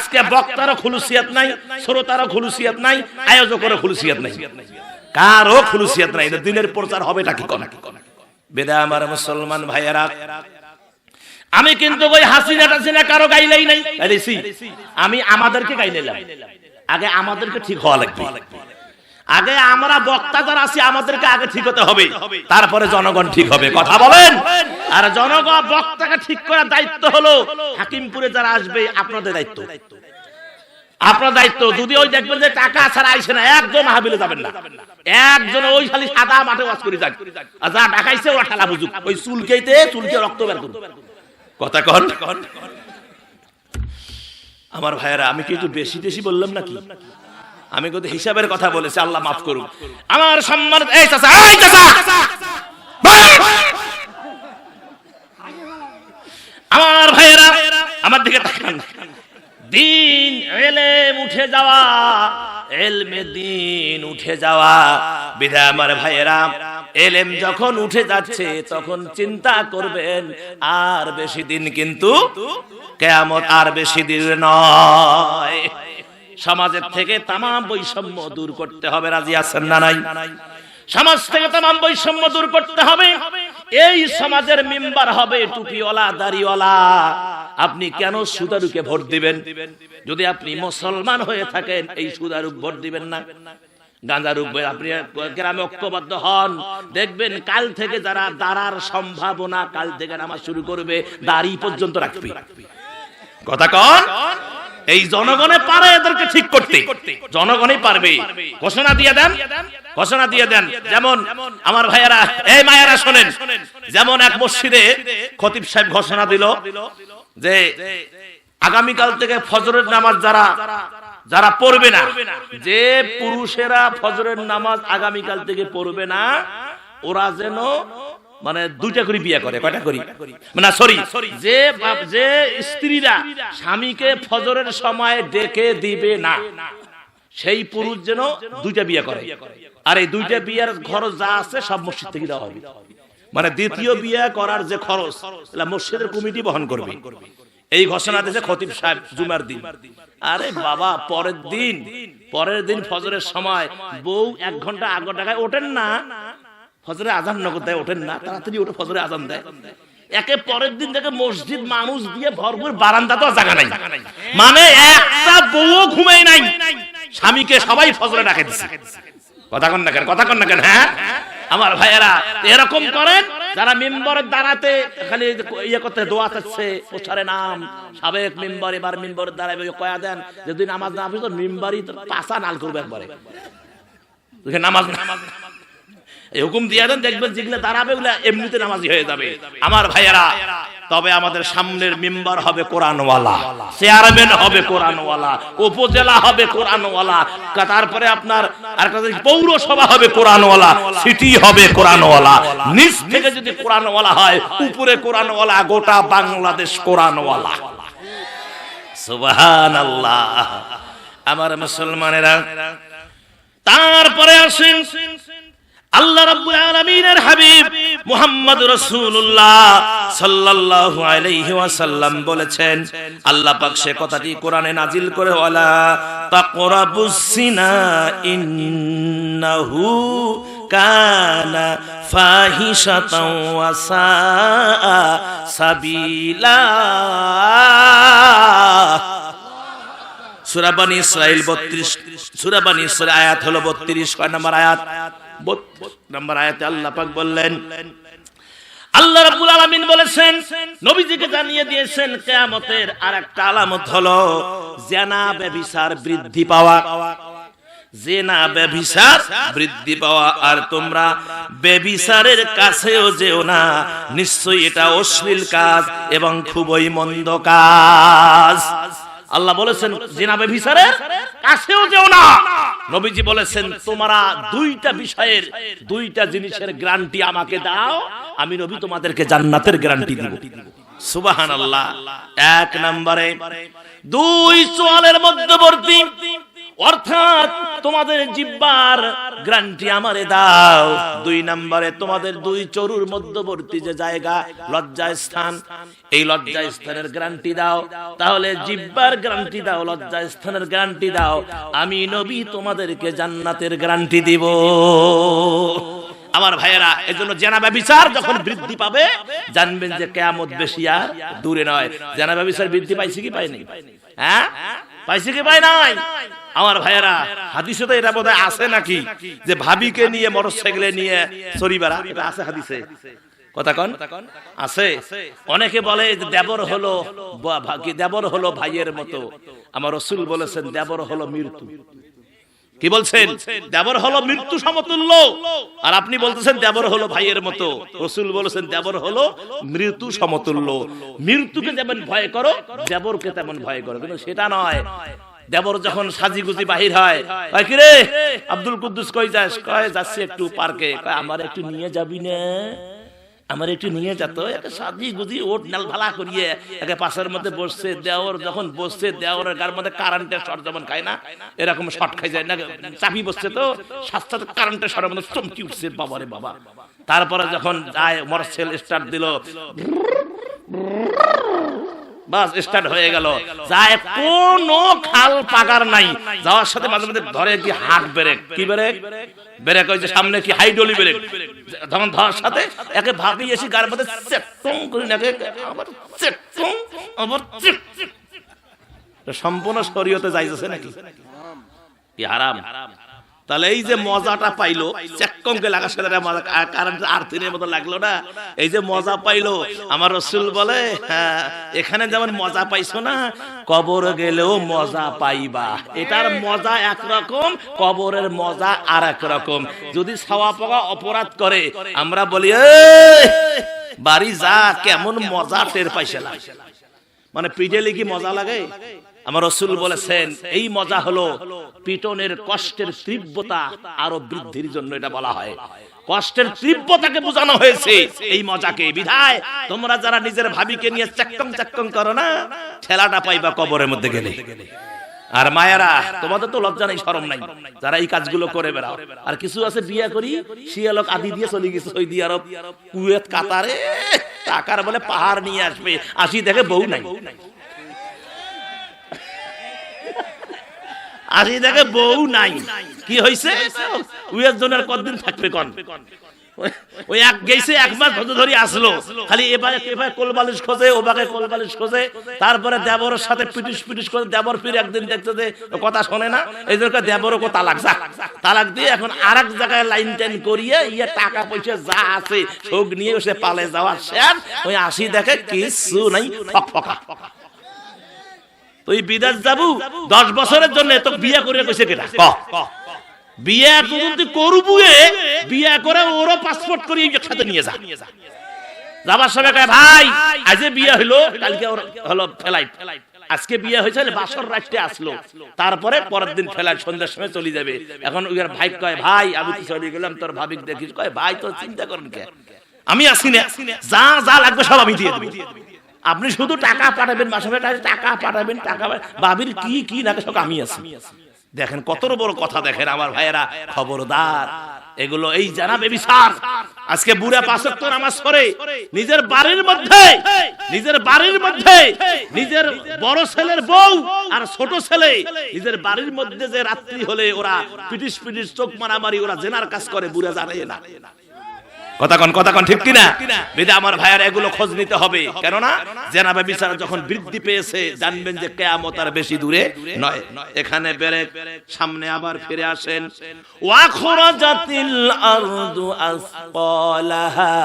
আজকে বক্তারও খুলুসিয়াত নাই, শ্রোতারও খুলুসিয়াত নাই, আয়োজকেরও খুলুসিয়াত নাই, কারও খুলুসিয়াত নাই। দিনের প্রচার হবে নাকি কোন বেদা? আমার মুসলমান ভাইয়েরা, আমি কিন্তু ওই হাসিনা টাসিনা কারো গাইলেই নাই, আমি আমাদেরকে গাইলাম। আগে আমাদেরকে ঠিক হওয়া লাগবে, আগে আমরা বক্তা যারা আছি আমাদেরকে আগে ঠিক হতে হবে, তারপরে জনগণ ঠিক হবে। কথা বলেন। আর জনগণ বক্তাকে ঠিক করার দায়িত্ব হলো হাকিমপুরে যারা আসবে আপনাদের দায়িত্ব, আপনার দায়িত্ব। যদি ওই দেখবেন যে টাকা ছাড়া আইছে না, একজন মাহফিলে যাবেন না, একজন ওই খালি সাদা মাঠে ওয়াজ করে যাক, আর যা ঢাকাইছে ওরা ঠালা বুঝুক, ওই চুলকেইতে চুলকে রক্ত বের করুন। কথা কন আমার ভাইয়েরা, আমি কি একটু বেশি বেশি বললাম নাকি? আমি কিন্তু হিসাবের কথা বলেছি, আল্লাহ মাফ করুন। আমার সম্মান, এই চাচা, এই চাচা, আমার ভাইয়েরা আমার দিকে তাকান। দিন এলেম উঠে যাওয়া, এলমে দিন উঠে যাওয়া বিধায় আমার ভাইয়েরা, এলেম যখন উঠে যাচ্ছে তখন চিন্তা করবেন আর বেশি দিন কিন্তু কিয়ামত আর বেশি দিন নয়। সমাজের থেকে তামাম বৈষম্য দূর করতে হবে, রাজি আছেন না নাই? সমাজ থেকে তামাম বৈষম্য দূর করতে হবে। এই সমাজের মেম্বার হবে টুপিওয়ালা, দাড়িওয়ালা। আপনি কেন সুদারুকে ভোট দিবেন? যদি আপনি মুসলমান হয়ে থাকেন এই সুদারুক ভোট দিবেন না, গাঁজারুক আপনি গ্রামে ঐক্যবদ্ধ হন, দেখবেন কাল থেকে যারা দাঁড়ার সম্ভাবনা, কাল থেকে নামাজ শুরু করবে, দাড়ি পর্যন্ত রাখবে। কথা কন। এই জনগণে পারে এদেরকে ঠিক করতে, জনগণই পারবে। ঘোষণা দিয়ে দেন, ঘোষণা দিয়ে দেন। যেমন আমার ভাইয়েরা, এই মায়েরা শোনেন, যেমন এক মসজিদে খতিব সাহেব ঘোষণা দিল যে আগামীকাল থেকে ফজরের নামাজ যারা পড়বে না, যে পুরুষেরা ফজরের নামাজ আগামীকাল থেকে পড়বে না, ওরা যেন মানে দুইটা করে বিয়ে করে। কয়টা করি না, সরি, যে স্ত্রীরা স্বামীকে ফজরের সময় ডেকে দিবে না, সেই পুরুষ যেন দুইটা বিয়ে করে। আর এই দুইটা বিয়ের খরচ যা আছে সব মসজিদ থেকে দেওয়া হবে। মানে দ্বিতীয় বিয়ে করার যে খরচ মসজিদের কমিটি বহন করবে। এই ঘোষণা দিয়েছে খতিব সাহেব জুমার দিন। আরে বাবা, পরের দিন ফজরের সময় বউ 1 ঘন্টা আগে টাকায় ওঠেন না, ফজরে আজান নগদ দেয়, ওঠেন না, তাড়াতাড়ি ওঠে ফজরে আজান দেয়। একে পরের দিন থেকে মসজিদ মানুষ দিয়ে ভরপুর, বারান্দা তো জায়গা নাই, মানে একটা বউ ঘুমাই নাই, স্বামীকে সবাই ফজরে ডাকে দিচ্ছে। কথা কন না কেন, কথা কন না কেন? হ্যাঁ আমার ভাইয়েরা, এরকম করেন যারা মেম্বারের দাঁড়াতে খালি ইয়ে করতে দোয়া চাচ্ছে, প্রচারে নাম, সাবেক মেম্বার এবার মেম্বারের দাঁড়াবে, কয়া দেন যদি নামাজ না হবে তো মেম্বারই পাশা নাল করবে একবারে, নামাজ এই হুকুম দিয়ে দেন, দেখবেন যেগুলো দাঁড়াবে ওগুলা এমনিতে নামাজি হয়ে যাবে। আমার ভাইয়েরা, তবে আমাদের সামনের মেম্বার হবে কোরআনওয়ালা, চেয়ারম্যান হবে কোরআনওয়ালা, উপজেলা হবে কোরআনওয়ালা, তারপরে আপনার আরেকটা পৌরসভা হবে কোরআনওয়ালা, সিটি হবে কোরআনওয়ালা। নিচ থেকে যদি কোরআনওয়ালা হয়, উপরে কোরআনওয়ালা, গোটা বাংলাদেশ কোরআনওয়ালা। সুবহানাল্লাহ। আমার মুসলমানেরা, তারপরে আসেন আল্লাহ রাব্বুল আলামিনের হাবিব মুহাম্মদ রাসূলুল্লাহ সাল্লাল্লাহু আলাইহি ওয়াসাল্লাম বলেছেন, আল্লাহ পাক সে কথাটি কোরআনে নাজিল করে, ওয়ালা তাকরাবুস সিনা ইন্নাহু কানা ফাহিশাতাও ওয়া সাআ সাবিলা। সূরা বনী ইসরাইল 32, সূরা বনী ইসরাইল আয়াত হলো 32। কয় নম্বর আয়াত? 32 নম্বর আয়াতে আল্লাহ পাক বললেন, আল্লাহ রাব্বুল আলামিন বলেছেন, নবীজিকে জানিয়ে দিয়েছেন কিয়ামতের আরেকটা আলামত হলো জিনা ব্যভিচার বৃদ্ধি পাওয়া। জিনা ব্যভিচার বৃদ্ধি পাওয়া। আর তোমরা ব্যভিচারের কাছেও যেও না, নিশ্চয়ই এটা অশ্লীল কাজ এবং খুবই মন্দ কাজ। আল্লাহ বলেছেন জিনা ব্যভিচারের কাছেও যেও না। নবীজি বলেছেন তোমরা দুইটা বিষয়ের, দুইটা জিনিসের গ্যারান্টি আমাকে দাও, আমি নবী তোমাদেরকে জান্নাতের গ্যারান্টি দিব। সুবহানাল্লাহ। 1 নম্বরে 2 চোয়ালের মধ্যবর্তী অর্থাৎ তোমাদের জিহ্বার গ্যারান্টি আমারে দাও। 2 নম্বরে তোমাদের 2 চরুর মধ্যবর্তী যে জায়গা লজ্জা স্থান, এই লজ্জা স্থানের গ্যারান্টি দাও। তাহলে জিহ্বার গ্যারান্টি দাও, লজ্জা স্থানের গ্যারান্টি দাও, আমি নবী তোমাদেরকে জান্নাতের গ্যারান্টি দিব। আমার ভাইয়েরা, এজন্য জেনা ব্যভিচার যখন বৃদ্ধি পাবে জানবেন যে কিয়ামত বেশি আর দূরে নয়। জেনা ব্যভিচার বৃদ্ধি পাইছে কি পায়নি? হ্যাঁ, পাইছে কি পায় নাই? আমার ভাইয়েরা, হাদিসে তো এটা বোধহয় আছে নাকি যে ভাবিকে নিয়ে মোটরসাইকেলে নিয়ে চুরি বেড়া, এটা আছে হাদিসে? কথা কোন আছে? অনেকে বলে যে দেবর হলো ভাইয়ের মতো। আমার রাসূল বলেছেন দেবর হলো মৃত্যু। কি বলছেন? দেবর হলো মৃত্যু সমতুল্য। আর আপনি বলতেছেন দেবর হলো ভাইয়ের মতো। রাসূল বলেছেন দেবর হলো মৃত্যু সমতুল্য। মৃত্যুকে যেমন ভয় করো, দেবরকে তেমন ভয় করো। কিন্তু সেটা নয়। দেবর যখন সাজিগুজি বাহির হয়, কয় কি রে আব্দুল কুদ্দুস কই যাস? কয় যাচ্ছি একটু পার্কে। কয় আমার একটু নিয়ে যাবি না? আমার একটু নিয়ে যেত। একটা সাজি গুজি ওট নাল ভালা করিয়ে একে পাশের মধ্যে বসছে। দেওর যখন বসছে, দেওরের গার মধ্যে কারেন্টের শর্ট যেমন খায় না, এরকম শর্ট খাই যায় না। চাপি বসছে তো সাথে কারেন্টের শর্টের মধ্যে চমকি উঠছে, বাবারে বাবা। তারপরে যখন যায় মোটরসাইকেল স্টার্ট দিল, বাস স্টার্ট হয়ে গেল। যায় কোনো খাল পাগার নাই, যাওয়ার সাথে মাঝে মাঝে ধরে কি হাত ব্রেক। কি ব্রেক? ব্রেক ওই যে সামনে কি হাইড্রোলিক ব্রেক। যখন ধরার সাথে একে ভাবি এসে গার মধ্যে চেকটং করে নাকে আবার চেকটং আবার চেক। সম্পূর্ণ শরীয়তে যাইতেছে নাকি? কি হারাম? তাহলে এই যে মজাটা পাইলো, চেককমকে লাগার সাথে মজা কারেন্ট আর্থিনের মতো লাগলো না, এই যে মজা পাইলো, আমার রাসূল বলে হ্যাঁ, এখানে যেমন মজা পাইছো না, কবর গেলেও মজা পাইবা। এটার মজা একরকম, কবরের মজা আর এক রকম। যদি ছাওয়া পাওয়া অপরাধ করে আমরা বলি বাড়ি যা, কেমন মজা টের পাইছিলাম। মানে পিটাইলে কি মজা লাগে? আমার রাসূল বলেছেন এই মজা হলো পিটনের কষ্টের তীব্রতা আরো বৃদ্ধির জন্য এটা বলা হয়। কষ্টের তীব্রতাকে বোঝানো হয়েছে এই মজাকে। বিধায় তোমরা যারা নিজের ভাবিকে নিয়ে চাক্কং করো না, ঠেলাটা পাইবা কবরের মধ্যে গেলে। আর মায়েরা, তোমাদের তো লজ্জা নাই, শরম নাই যারা এই কাজগুলো করে বেড়াও। আর কিছু আছে বিয়ে করি শিয়া লোক আদি দিয়ে চলে গেছে সৌদি আরব, কুয়েত, কাতারে, টাকার বলে পাহাড় নিয়ে আসবে, আসি দেখে বউ নাই। আসি দেখে বউ নাই। কি হয়েছে? ওই একজনের কতদিন থাকবে কন? ওই এক গেছে, 1 মাস ধরে আসলো, খালি এবারে কোলবালিশ খোঁজে, ওবাকে কোলবালিশ খোঁজে। তারপরে দেবরের সাথে পিটিস করে দেবর ফিরে একদিন দেখতে যে কথা শোনে না, এই জন্য দেবরও তালাক যা, তালাক দিয়ে এখন আরেক জায়গায় লাইন টাইন করিয়ে ইয়ে টাকা পয়সা যা আছে শোক নিয়ে সে পালে যাওয়ার শেষ। ওই আসি দেখে কিছু নাই, ফকফকা। তুই বিদেশ যাবো 10 বছরের জন্য, তো বিয়ে করে কইছে কেটা? বিয়ে যদি করবুয়ে, বিয়ে করে ওরও পাসপোর্ট করে একসাথে নিয়ে যা। যাবার সময় কয় ভাই আজকে বিয়ে হলো, কালকে ওর হলো ফ্লাইট, আজকে বিয়ে হয়েছে, বাসর রাতে আসলো, তারপরে পরের দিন ফ্লাইট সন্ধ্যার সময় চলে যাবে। এখন ওর ভাই কয় ভাই আমি তো চলে গেলাম, তোর ভাবিক দেখিস। কয় ভাই তোর চিন্তা করেন কে, আমি আসি না, যা যা লাগবে সব আমি দিয়ে দেব। আপনি শুধু টাকা পাঠাবেন, মাসে টাকা পাঠাবেন, টাকা ভাবির কি কি লাগে সব আমি আছি। দেখেন কত বড় কথা। দেখেন আমার ভাইয়েরা, খবরদার এগুলো এই জানা বেবিচার। আজকে বুড়া 5 ওয়াক্ত নামাজ পড়ে নিজের বাড়ির মধ্যে নিজের বড় ছেলের বউ আর ছোট ছেলে নিজের বাড়ির মধ্যে যে রাত্রি হলে ওরা পিটিস চোখ মারামারি, ওরা জেনার কাজ করে, বুড়া জানে না। কথা কন ঠিক কিনা? বিদা আমার ভাইয়ার এগুলো খোঁজ নিতে হবে। কেননা জেনাবে বিচার যখন বৃদ্ধি পেয়েছে জানবেন যে কিয়ামত আর বেশি দূরে নয়। এখানে বেরেক, সামনে আবার ফিরে আসেন। ওয়াখরাজাতিল আরদু আসকালাহা,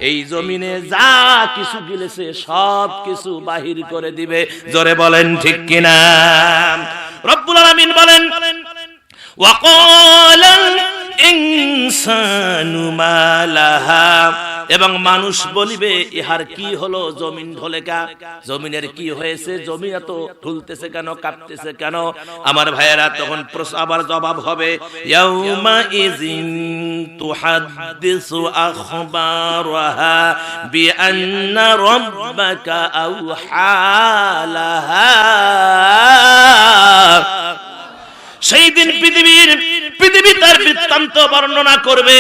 এই জমিনে যা কিছু গিলেছে সব কিছু বাহির করে দিবে। জোরে বলেন ঠিক কিনা? রব্বুল আলামিন বলেন ওয়াকালাল ইনসানু মালাহা, এবং মানুষ বলিবে ইহার কি হলো, জমিন ঢলেকা, জমিনের কি হয়েছে, জমিন এত ঢুলতেছে কেন, কাঁপতেছে কেন? আমার ভাইয়েরা, তখন আবার জবাব হবে ইয়াউমা ইযিন তুহাদ্দিসু আখবারাহা বিআন্না রাব্বাকা আওহা লাহা। দৃষ্টান্ত বর্ণনা করবে,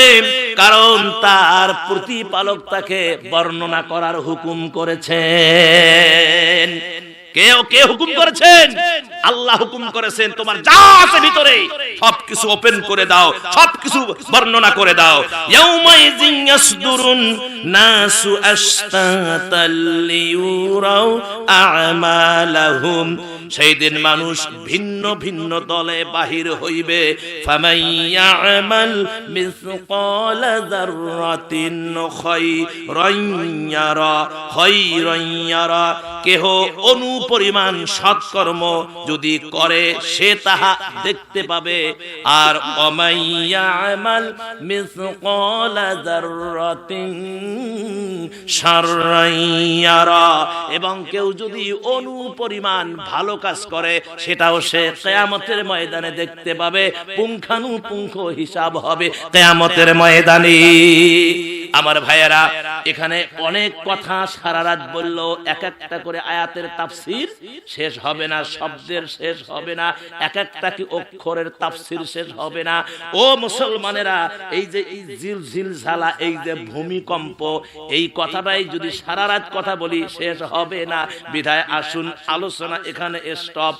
কারণ তার প্রতিপালক তাকে বর্ণনা করার হুকুম করেছেন। কে হুকুম করেছেন? আল্লাহ হুকুম করেছেন, তোমার যা আছে ভিতরে সবকিছু ওপেন করে দাও, সবকিছু বর্ণনা করে দাও। ইয়াউমাইযিন ইয়াসদুরুন নাসু আশতাতাল লিয়ুরাউ আমালাহুম, সেই দিন মানুষ ভিন্ন ভিন্ন দলে বাহির হইবে। ফামান ইয়ামাল মিসকালা যাররাতিন খায়রান ইয়ারা, কেহ অনুপরিমাণ সৎকর্ম যদি করে সে তাহা দেখতে পাবে। আর ওমান ইয়ামাল মিসকালা যাররাতিন শাররান ইয়ারা, এবং কেউ যদি অনুপরিমাণ ভালো কাজ করে সেটাও সে কিয়ামতের ময়দানে দেখতে পাবে। পুঙ্খানুপুঙ্খ হিসাব হবে কিয়ামতের ময়দানে। আমার ভাইয়েরা, এখানে অনেক কথা সারা রাত বললো, এক একটা করে আয়াতের তাফসীর শেষ হবে না, শব্দের শেষ হবে না, এক একটা কি অক্ষরের তাফসীর শেষ হবে না। ও মুসলমানেরা, এই যে এই জিলজিলঝালা, এই যে ভূমিকম্প, এই কথাটাই যদি সারা রাত কথা বলি শেষ হবে না। বিধায় আসুন আলোচনা এখানে স্টপ।